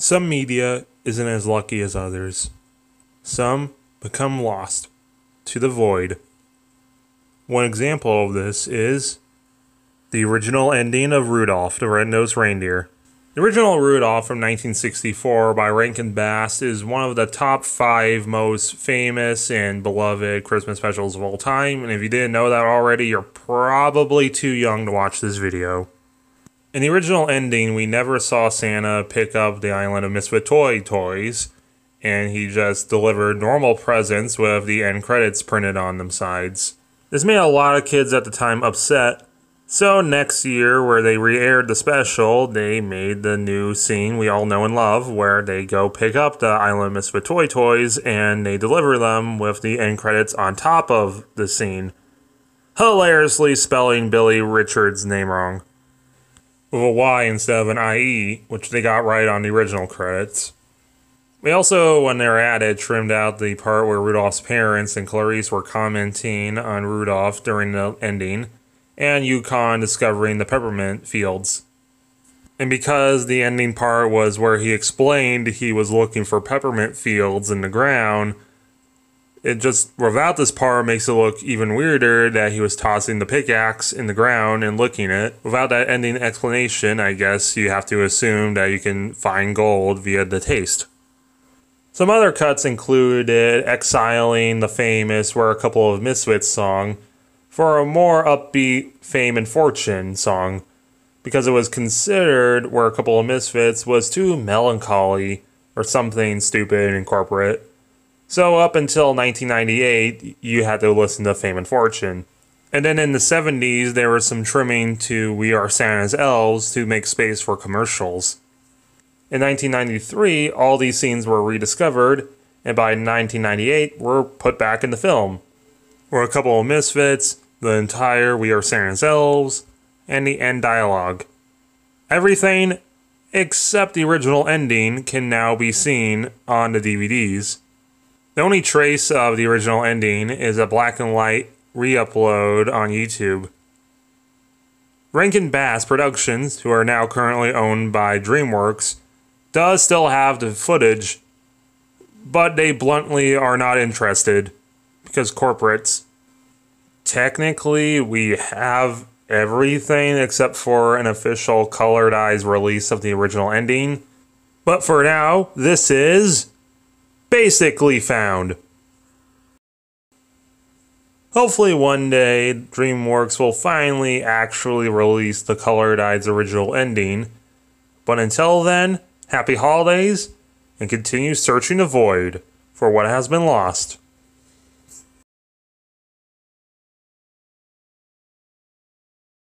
Some media isn't as lucky as others. Some become lost to the void. One example of this is the original ending of Rudolph, the Red-Nosed Reindeer. The original Rudolph from 1964 by Rankin Bass is one of the top 5 most famous and beloved Christmas specials of all time, and if you didn't know that already, you're probably too young to watch this video. In the original ending, we never saw Santa pick up the island of Misfit toys, and he just delivered normal presents with the end credits printed on them sides. This made a lot of kids at the time upset, so next year, where they re-aired the special, they made the new scene we all know and love, where they go pick up the island of Misfit toys, and they deliver them with the end credits on top of the scene, hilariously spelling Billy Richards' name wrong, with a Y instead of an IE, which they got right on the original credits. We also, when they were at it, trimmed out the part where Rudolph's parents and Clarice were commenting on Rudolph during the ending, and Yukon discovering the peppermint fields. And because the ending part was where he explained he was looking for peppermint fields in the ground, it just, without this part, makes it look even weirder that he was tossing the pickaxe in the ground and licking it. Without that ending explanation, I guess you have to assume that you can find gold via the taste. Some other cuts included exiling the famous We're a Couple of Misfits song for a more upbeat Fame and Fortune song, because it was considered We're a Couple of Misfits was too melancholy or something stupid and corporate. So up until 1998, you had to listen to Fame and Fortune. And then in the 70s, there was some trimming to We Are Santa's Elves to make space for commercials. In 1993, all these scenes were rediscovered, and by 1998, were put back in the film. We're a Couple of Misfits, the entire We Are Santa's Elves, and the end dialogue. Everything except the original ending can now be seen on the DVDs. The only trace of the original ending is a black and white re-upload on YouTube. Rankin Bass Productions, who are now currently owned by DreamWorks, does still have the footage, but they bluntly are not interested, because corporates. Technically, we have everything except for an official colored eyes release of the original ending, but for now, this is basically found. Hopefully one day, DreamWorks will finally actually release the colored eyes original ending, but until then, happy holidays, and continue searching the void for what has been lost.